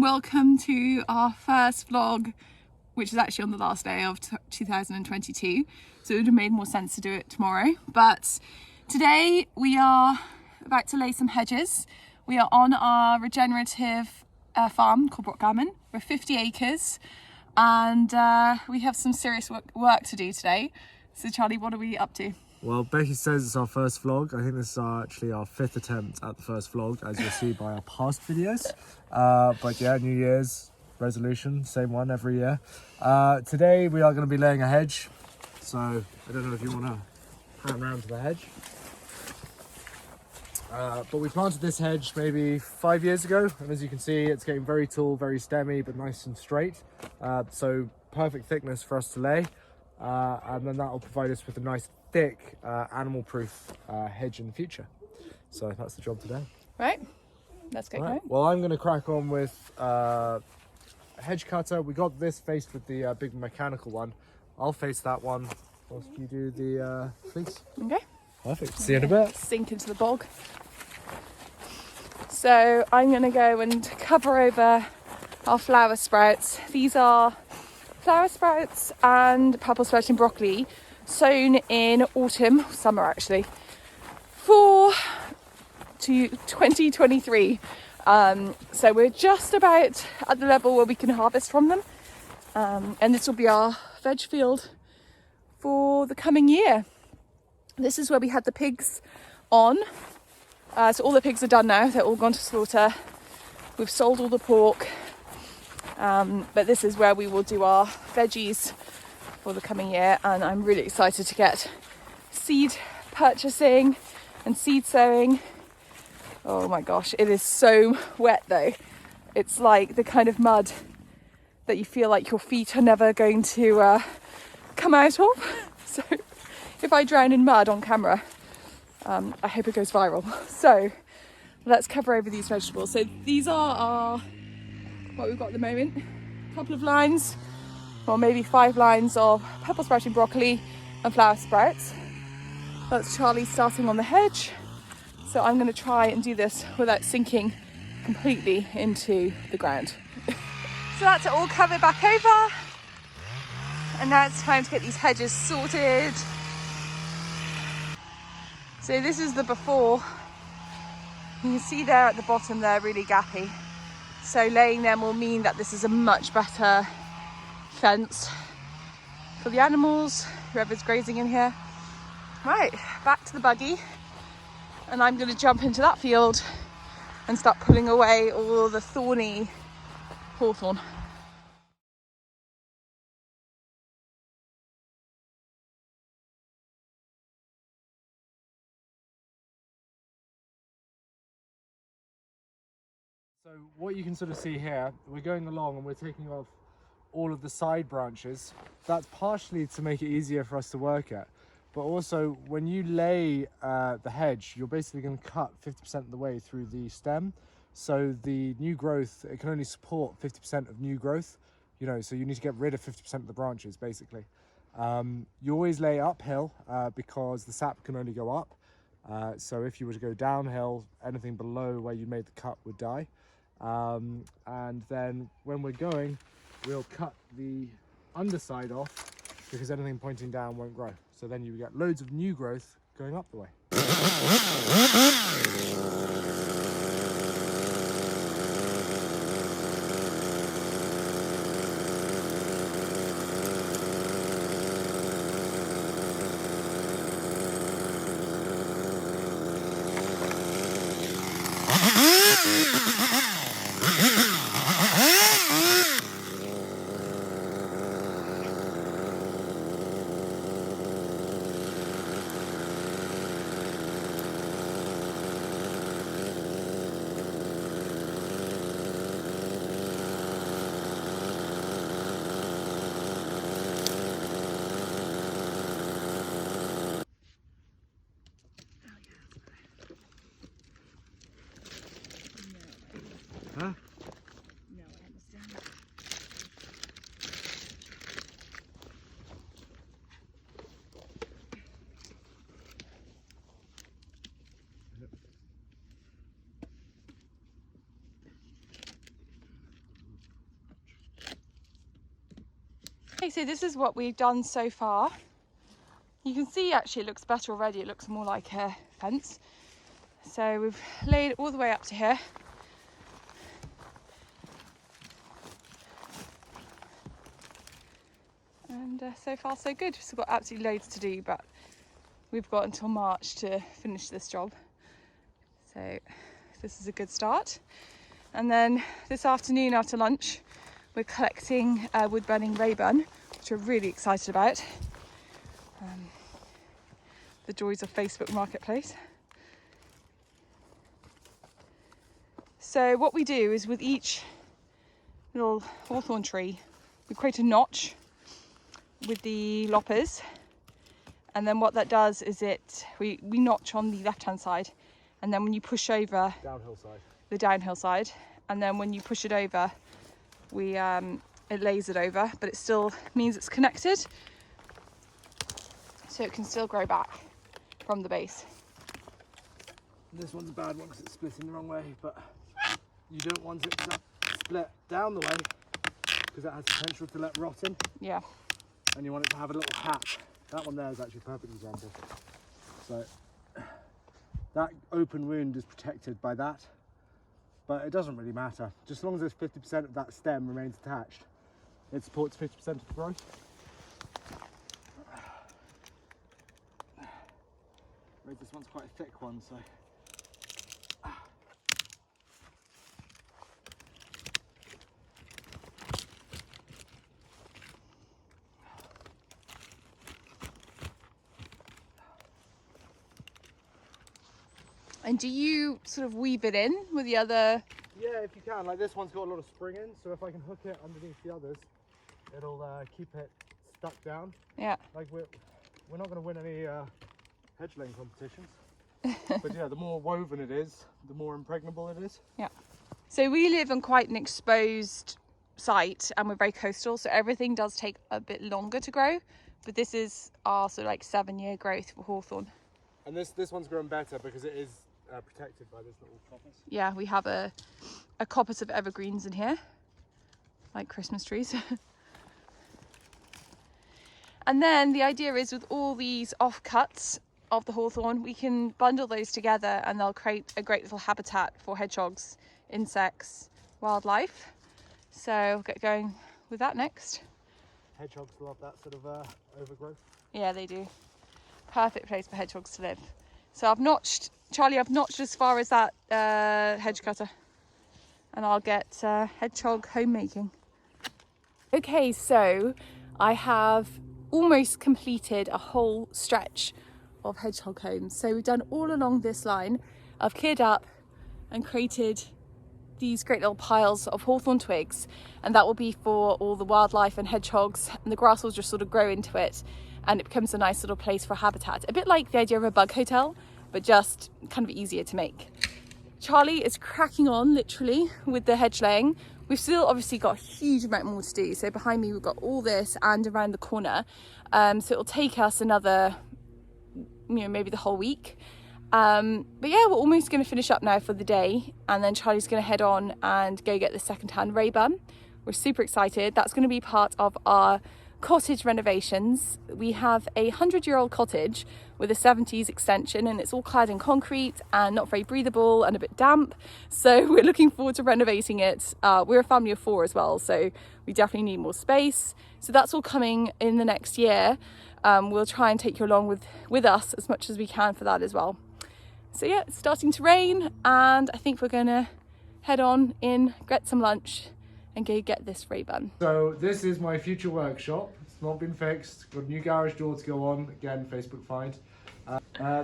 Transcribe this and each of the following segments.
welcome to our first vlog, which is actually on the last day of 2022, so it would have made more sense to do it tomorrow. But today we are about to lay some hedges. We are on our regenerative farm called Brockgammon. We're 50 acres and we have some serious work to do today. So Charlie, what are we up to? Well, Becky says it's our first vlog. I think this is actually our 5th attempt at the first vlog, as you'll see by our past videos. But yeah, New Year's resolution, same one every year. Today we are going to be laying a hedge. So I don't know if you want to pan around to the hedge. But we planted this hedge maybe 5 years ago, and as you can see, it's getting very tall, very stemmy, but nice and straight. So perfect thickness for us to lay. And then that will provide us with a nice thick animal-proof hedge in the future. So that's the job today. Right, let's get going. Well, I'm going to crack on with a hedge cutter. We got this faced with the big mechanical one. I'll face that one whilst you do the fleece. Okay. Perfect. See you in a bit. Sink into the bog. So I'm going to go and cover over our flower sprouts. These are flower sprouts and purple sprouting broccoli sown in autumn, summer actually, for 2023. So we're just about at the level where we can harvest from them, and this will be our veg field for the coming year. This is where we had the pigs on, so all the pigs are done now, they're all gone to slaughter. We've sold all the pork, but this is where we will do our veggies for the coming year, and I'm really excited to get seed purchasing and seed sowing. Oh my gosh, it is so wet though. It's like the kind of mud that you feel like your feet are never going to come out of. So if I drown in mud on camera, I hope it goes viral. So let's cover over these vegetables. So these are our, what we've got at the moment, a couple of lines, or maybe 5 lines of purple sprouting broccoli and flower sprouts. That's Charlie starting on the hedge. So I'm going to try and do this without sinking completely into the ground. So that's it all covered back over. And now it's time to get these hedges sorted. So this is the before. You can see there at the bottom they're really gappy. So laying them will mean that this is a much better fence for the animals, whoever's grazing in here. Right, back to the buggy, and I'm going to jump into that field and start pulling away all the thorny hawthorn. So what you can sort of see here, we're going along and we're taking off all of the side branches. That's partially to make it easier for us to work at, but also when you lay the hedge, you're basically going to cut 50% of the way through the stem. So the new growth, it can only support 50% of new growth, you know, so you need to get rid of 50% of the branches basically. You always lay uphill because the sap can only go up. So if you were to go downhill, anything below where you made the cut would die. And then when we're going, we'll cut the underside off because anything pointing down won't grow. So then you get loads of new growth going up the way. Okay, so this is what we've done so far. You can see actually it looks better already. It looks more like a fence. So we've laid it all the way up to here. And so far so good. We've still got absolutely loads to do, but we've got until March to finish this job. So this is a good start. And then this afternoon after lunch, we're collecting wood burning Rayburn, which we're really excited about. The joys of Facebook Marketplace. So what we do is with each little hawthorn tree, we create a notch with the loppers, and then what that does is we notch on the left hand side, and then when you push over the downhill side, and then when you push it over, it lays it over, but it still means it's connected, so it can still grow back from the base. This one's a bad one because it's splitting the wrong way, but you don't want it to split down the way because it has potential to let rot in. Yeah. And you want it to have a little hat. That one there is actually a perfect example. So that open wound is protected by that, but it doesn't really matter. Just as long as there's 50% of that stem remains attached, it supports 50% of the growth. This one's quite a thick one, so. And do you sort of weave it in with the other? Yeah, if you can. Like this one's got a lot of spring in, so if I can hook it underneath the others, it'll keep it stuck down. Yeah. Like we're not going to win any hedge laying competitions, but yeah, the more woven it is, the more impregnable it is. Yeah. So we live on quite an exposed site, and we're very coastal, so everything does take a bit longer to grow. But this is our sort of like 7-year growth for hawthorn. And this one's grown better because it is protected by this little coppice. Yeah, we have a coppice of evergreens in here, like Christmas trees. And then the idea is with all these offcuts of the hawthorn, we can bundle those together and they'll create a great little habitat for hedgehogs, insects, wildlife. So we'll get going with that next. Hedgehogs love that sort of overgrowth. Yeah, they do. Perfect place for hedgehogs to live. So I've notched, Charlie, as far as that hedge cutter, and I'll get hedgehog homemaking. Okay, so I have almost completed a whole stretch of hedgehog homes. So we've done all along this line. I've cleared up and created these great little piles of hawthorn twigs, and that will be for all the wildlife and hedgehogs, and the grass will just sort of grow into it and it becomes a nice little place for habitat. A bit like the idea of a bug hotel, but just kind of easier to make. Charlie is cracking on literally with the hedge laying. We've still obviously got a huge amount more to do. So behind me we've got all this and around the corner. So it'll take us another, maybe the whole week. But yeah, we're almost going to finish up now for the day, and then Charlie's going to head on and go get the second-hand Rayburn. We're super excited. That's going to be part of our cottage renovations. We have a 100-year-old cottage with a 70s extension, and it's all clad in concrete and not very breathable and a bit damp. So we're looking forward to renovating it. We're a family of 4 as well, so we definitely need more space. So that's all coming in the next year. We'll try and take you along with us as much as we can for that as well. So yeah, it's starting to rain, and I think we're gonna head on in, get some lunch, and go get this Rayburn. So this is my future workshop. It's not been fixed. Got a new garage door to go on. Again, Facebook find.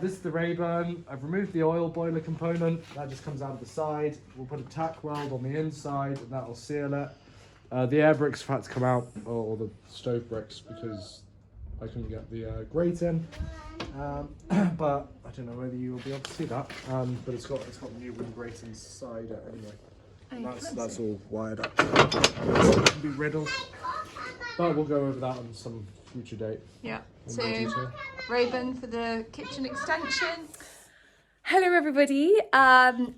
This is the Rayburn. I've removed the oil boiler component. That just comes out of the side. We'll put a tack weld on the inside, and that'll seal it. The air bricks have had to come out, or the stove bricks, because I couldn't get the grate in. But I don't know whether you will be able to see that. But it's got new wooden grate inside it anyway. And that's all wired up. It can be riddled. But we'll go over that on some future date. Yeah. So Rayburn for the kitchen extension. Hello everybody, I'm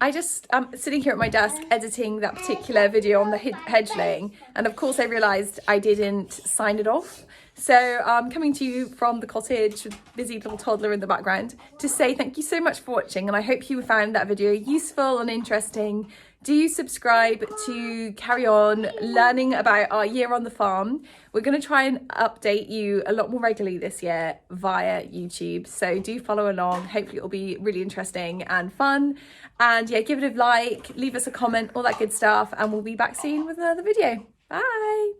sitting here at my desk editing that particular video on the hedge laying, and of course I realised I didn't sign it off. So I'm coming to you from the cottage with busy little toddler in the background to say thank you so much for watching, and I hope you found that video useful and interesting. Do subscribe to carry on learning about our year on the farm. We're going to try and update you a lot more regularly this year via YouTube. So do follow along. Hopefully it'll be really interesting and fun. And yeah, give it a like, leave us a comment, all that good stuff. And we'll be back soon with another video. Bye.